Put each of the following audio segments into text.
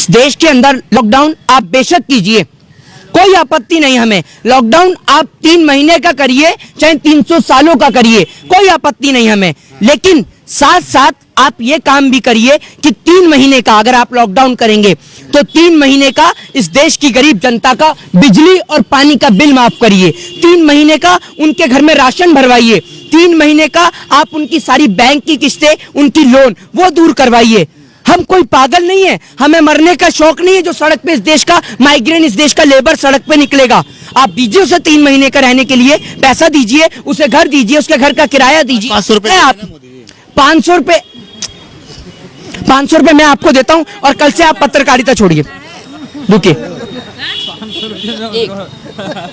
इस देश के अंदर लॉकडाउन आप बेशक कीजिए, कोई आपत्ति नहीं हमें। लॉकडाउन आप 3 महीने का करिए चाहे 300 सालों का करिए, कोई आपत्ति नहीं हमें। लेकिन साथ साथ आप ये काम भी करिए कि 3 महीने का अगर आप लॉकडाउन करेंगे तो 3 महीने का इस देश की गरीब जनता का बिजली और पानी का बिल माफ करिए। 3 महीने का उनके घर में राशन भरवाइए। 3 महीने का आप उनकी सारी बैंक की किस्तें, उनकी लोन वो दूर करवाइए। हम कोई पागल नहीं है, हमें मरने का शौक नहीं है जो सड़क पे इस देश का माइग्रेंट, इस देश का लेबर सड़क पे निकलेगा। आप दीजिए उसे 3 महीने का रहने के लिए पैसा दीजिए, उसे घर दीजिए, उसके घर का किराया दीजिए। 500 रुपए आप 500 रुपए मैं आपको देता हूं और कल से आप पत्रकारिता छोड़िए। रुकिए,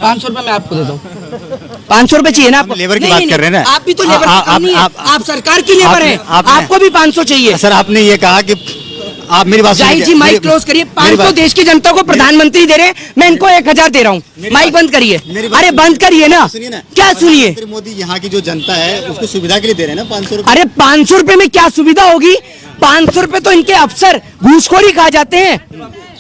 500 रुपए मैं आपको देता हूँ। 500 रुपए चाहिए ना आपको? लेबर की बात कर रहे हैं ना आप भी तो लेबर आप सरकार की लेबर है, आपको भी 500 चाहिए। सर आपने ये कहा कि आप मेरी बात जाहिद जी माइक क्लोज करिए। 500 देश की जनता को प्रधानमंत्री दे रहे हैं, मैं इनको 1000 दे रहा हूँ। माइक बंद करिए। अरे बंद करिए ना, क्या सुनिए। मोदी यहाँ की जो जनता है उसको सुविधा के लिए दे रहे हैं ना 500 रुपए। अरे 500 रुपए में क्या सुविधा होगी? 500 रुपए तो इनके अफसर घूसखोरी खा जाते हैं।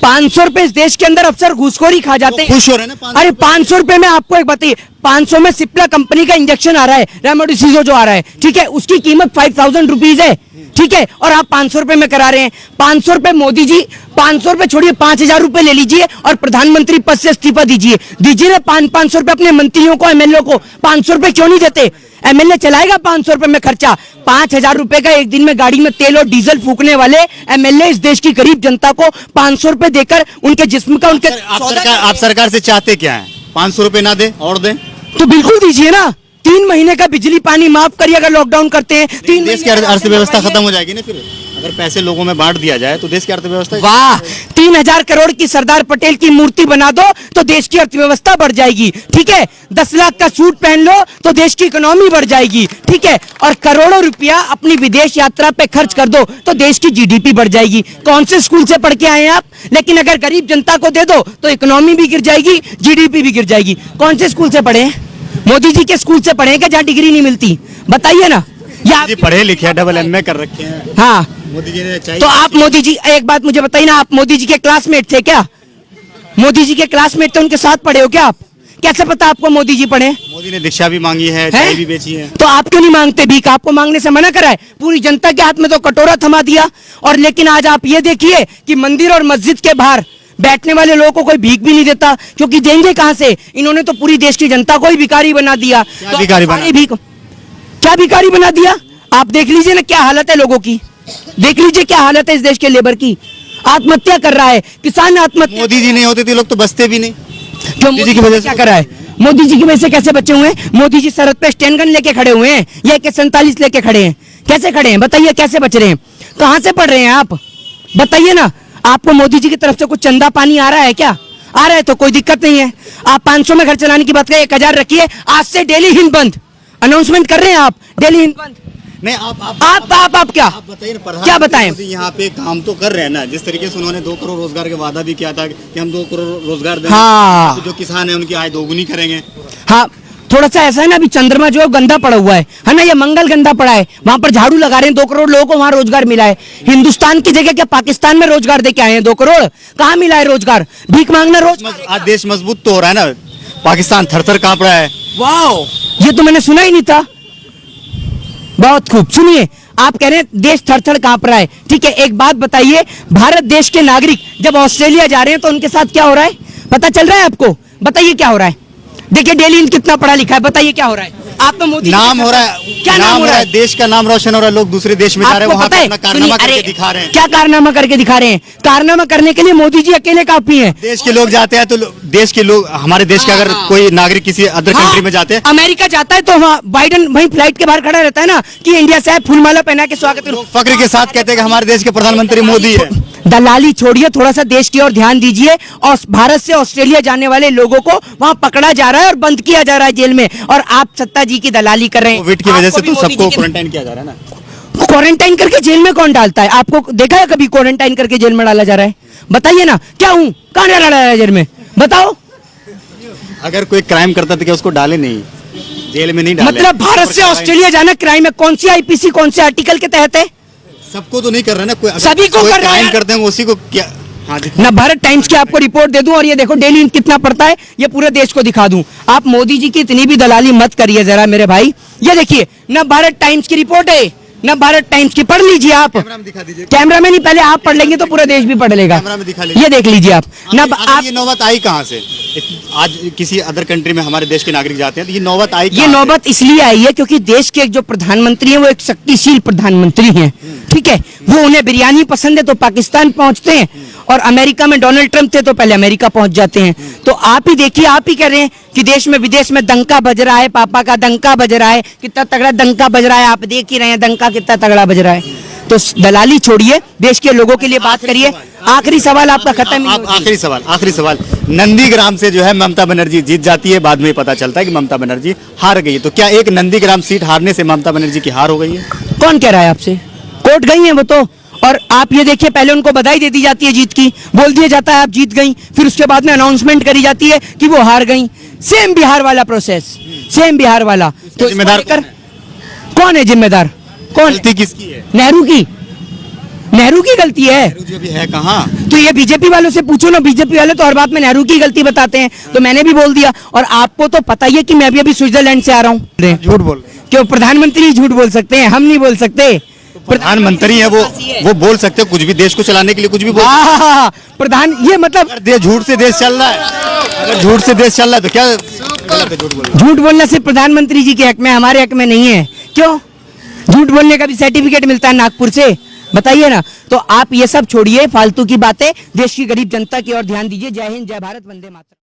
500 रुपए इस देश के अंदर अफसर घूसखोरी खा जाते हैं। खुश हो रहे हैं ना? अरे 500 रुपए में आपको एक बताइए, 500 में सिप्ला कंपनी का इंजेक्शन आ रहा है, रेमडेसिविर जो आ रहा है, ठीक है, उसकी कीमत 5000 रुपीज है, ठीक है, और आप 500 रुपए में करा रहे हैं। 500 रुपए मोदी जी, 500 रुपए छोड़िए, 5000 रुपए ले लीजिए और प्रधानमंत्री पद से इस्तीफा दीजिए। दीजिए ना 500 रुपए अपने मंत्रियों को, एमएलए को। 500 रुपए क्यों नहीं देते? एमएलए चलाएगा 500 रुपए में खर्चा। 5000 रुपए का एक दिन में गाड़ी में तेल और डीजल फूकने वाले एमएलए इस देश की गरीब जनता को 500 रुपए देकर उनके जिस्म का, उनके आप सरकार से चाहते क्या है? 500 रुपए ना दे और दे तो बिल्कुल दीजिए ना। 3 महीने का बिजली पानी माफ करिए अगर लॉकडाउन करते हैं। 3 देश की अर्थव्यवस्था खत्म हो जाएगी ना फिर, अगर पैसे लोगों में बांट दिया जाए तो देश की अर्थव्यवस्था। वाह, 3000 करोड़ की सरदार पटेल की मूर्ति बना दो तो देश की अर्थव्यवस्था बढ़ जाएगी, ठीक है। 10 लाख का सूट पहन लो तो देश की इकोनॉमी बढ़ जाएगी, ठीक है। और करोड़ों रुपया अपनी विदेश यात्रा पे खर्च कर दो तो देश की जीडीपी बढ़ जाएगी। कौन से स्कूल से पढ़ के आए हैं आप? लेकिन अगर गरीब जनता को दे दो तो इकोनॉमी भी गिर जाएगी, जीडीपी भी गिर जाएगी। कौन से स्कूल से पढ़े हैं? मोदी जी के स्कूल से पढ़े हैं क्या जहाँ डिग्री नहीं मिलती? बताइए ना। या पढ़े लिखे डबल एमए कर रखे हैं। हाँ, मोदी जी ने चाहिए तो आप मोदी जी, एक बात मुझे बताइए ना, आप मोदी जी के क्लासमेट थे क्या? मोदी जी के क्लासमेट थे, उनके साथ पढ़े हो क्या आप? कैसे पता आपको मोदी जी पढ़े? मोदी ने दीक्षा भी मांगी है, चाय भी बेची है। तो आप क्यों नहीं मांगते भीख? आपको मांगने से मना करा है? पूरी जनता के हाथ में तो कटोरा थमा दिया। और लेकिन आज आप ये देखिए कि मंदिर और मस्जिद के बाहर बैठने वाले लोगों को कोई भीख भी नहीं देता, क्योंकि देंगे कहां से? इन्होंने तो पूरी देश की जनता को ही भिखारी बना दिया। क्या भिखारी बना दिया? आप देख लीजिए ना क्या हालत है लोगों की, देख लीजिए क्या हालत है इस देश के लेबर की। आत्महत्या कर रहा है किसान, आत्महत्या। मोदी जी नहीं होते थे लोग तो बसते भी नहीं। क्यों? मोदी जी की वजह से क्या कर रहा है? मोदी जी की वजह से कैसे बचे हुए हैं? मोदी जी सरहद पे स्टैंड गन लेके खड़े हुए हैं या AK-47 लेके खड़े हैं? कैसे खड़े हैं बताइए? कैसे बच रहे हैं? कहां से पढ़ रहे हैं आप? बताइए ना। आपको मोदी जी की तरफ से कुछ चंदा पानी आ रहा है क्या? आ रहा है तो कोई दिक्कत नहीं है। आप 500 में घर चलाने की बात करें, 1000 रखिए। आज से डेली हिंद बंद अनाउंसमेंट कर रहे हैं आप, डेली हिंद बंद। नहीं आप क्या बताइए ना, क्या बताएं? यहाँ पे काम तो कर रहे हैं ना, जिस तरीके से उन्होंने 2 करोड़ रोजगार का वादा भी किया था कि हम 2 करोड़ रोजगार देंगे। हाँ, तो जो किसान है उनकी आय दोगुनी करेंगे। हाँ, थोड़ा सा ऐसा है ना, अभी चंद्रमा जो है गंदा पड़ा हुआ है ना, ये मंगल गंदा पड़ा है, वहां पर झाड़ू लगा रहे हैं। 2 करोड़ लोगों को वहां रोजगार मिला है। हिंदुस्तान की जगह क्या पाकिस्तान में रोजगार दे के आए हैं? 2 करोड़ कहाँ मिला है रोजगार? भीख मांगना आज देश मजबूत तो हो रहा है ना, पाकिस्तान थर-थर कांप रहा है। वाह, ये तो मैंने सुना ही नहीं था। बहुत खूब, सुनिए, आप कह रहे हैं देश थर-थर कांप रहा है, ठीक है। एक बात बताइए, भारत देश के नागरिक जब ऑस्ट्रेलिया जा रहे हैं तो उनके साथ क्या हो रहा है? पता चल रहा है आपको? बताइए क्या हो रहा है? देखिए डेली कितना पढ़ा लिखा है, बताइए क्या हो रहा है? आप तो मोदी नाम हो रहा है, क्या नाम हो रहा है? देश का नाम रोशन हो रहा है, लोग दूसरे देश में जा रहे हैं, वहां पे अपना कारनामा करके दिखा रहे हैं। क्या कारनामा करके दिखा रहे हैं? कारनामा करने के लिए मोदी जी अकेले काफी हैं। देश के लोग जाते हैं तो देश के लोग, हमारे देश के अगर कोई नागरिक किसी अदर कंट्री में जाते हैं, अमेरिका जाता है तो वहाँ बाइडन वहीं फ्लाइट के बाहर खड़ा रहता है ना कि इंडिया से फूलमाला पहना के स्वागत करो। फक्र के साथ कहते हैं कि हमारे देश के प्रधानमंत्री मोदी है। दलाली छोड़िए, थोड़ा सा देश की ओर ध्यान दीजिए। और भारत से ऑस्ट्रेलिया जाने वाले लोगों को वहां पकड़ा जा रहा है और बंद किया जा रहा है जेल में, और आप सत्ता जी की दलाली कर रहे हैं। कोविड की वजह से तो सबको क्वारंटाइन किया जा रहा है ना। क्वारंटाइन करके जेल में कौन डालता है? आपको देखा है कभी क्वारंटाइन करके जेल में डाला जा रहा है? बताइए ना, क्या हूँ, कहाँ डाला जा रहा है जेल में? बताओ। अगर कोई क्राइम करता तो क्या उसको डाले नहीं, जेल में नहीं डाले? मतलब भारत से ऑस्ट्रेलिया जाना क्राइम है? कौन सी IPC कौन से आर्टिकल के तहत है? सबको तो नहीं कर रहे ना, कोई सभी को कर रहा है। क्राइम करते हैं उसी को क्या हाँ, दिखाइए। ना भारत टाइम्स की आपको रिपोर्ट दे दूं और ये देखो डेली कितना पड़ता है, ये पूरे देश को दिखा दूं। आप मोदी जी की इतनी भी दलाली मत करिए जरा मेरे भाई। ये देखिए ना भारत टाइम्स की रिपोर्ट है, ना भारत टाइम्स की, पढ़ लीजिए आप। कैमरा में दिखा दीजिए। कैमरा में नहीं, पहले आप पढ़ लेंगे तो पूरा देश भी पढ़ लेगा। कैमरा में दिखा लीजिए। ये देख लीजिए आप ना आप। ये नौबत आई कहाँ से? आज किसी अदर कंट्री में हमारे देश के नागरिक जाते हैं तो ये नौबत आई ये कहाँ से? नौबत इसलिए आई है क्योंकि देश के जो प्रधानमंत्री हैं वो एक शक्तिशील प्रधानमंत्री हैं, ठीक है। वो उन्हें बिरयानी पसंद है तो पाकिस्तान पहुंचते हैं, और अमेरिका में डोनाल्ड ट्रंप थे तो पहले अमेरिका पहुंच जाते हैं। तो आप ही देखिए, आप ही कह रहे हैं कि देश में विदेश में डंका बज रहा है, पापा का डंका बज रहा है, कितना तगड़ा डंका बज रहा है, आप देख ही रहे हैं डंका कितना तगड़ा बज रहा है। तो दलाली छोड़िए, देश के लोगों के लिए बात करिए। आखिरी सवाल आपका खत्म ही आप नहीं होती। आखिरी सवाल नंदीग्राम से जो है ममता बनर्जी जीत जाती है, बाद में पता चलता है कि ममता बनर्जी हार गई है, तो क्या एक नंदीग्राम सीट हारने से ममता बनर्जी की हार हो गई है? कौन कह रहा है आपसे? कोर्ट गई हैं वो तो। और आप ये देखिए, पहले उनको बधाई दे दी जाती है जीत की, बोल दिया जाता है आप जीत गई, फिर उसके बाद में अनाउंसमेंट करी जाती है कि वो हार गई। सेम बिहार वाला प्रोसेस, सेम बिहार वाला। तो जिम्मेदार कौन है जिम्मेदार? कौन? गलती किसकी है? नेहरू की, नेहरू की गलती है। नेहरू जी अभी है कहाँ? तो ये बीजेपी वालों से पूछो ना, बीजेपी वाले तो हर बात में नेहरू की गलती बताते हैं। तो मैंने भी बोल दिया, और आपको तो पता ही है कि मैं भी अभी स्विट्जरलैंड से आ रहा हूँ। झूठ बोल रहे हैं। क्यों? प्रधानमंत्री ही झूठ बोल सकते हैं, हम नहीं बोल सकते। प्रधानमंत्री है वो बोल सकते हैं कुछ भी, देश को चलाने के लिए कुछ भी बोल। प्रधान, ये मतलब अगर झूठ से देश चल रहा है, अगर झूठ से देश चल रहा है तो क्या गलत है झूठ बोलना? झूठ बोलना सिर्फ प्रधानमंत्री जी के हक में, हमारे हक में नहीं है। क्यों? झूठ बोलने का भी सर्टिफिकेट मिलता है नागपुर से, बताइए ना। तो आप ये सब छोड़िए फालतू की बातें, देश की गरीब जनता की ओर ध्यान दीजिए। जय हिंद, जय भारत, वंदे मातरम।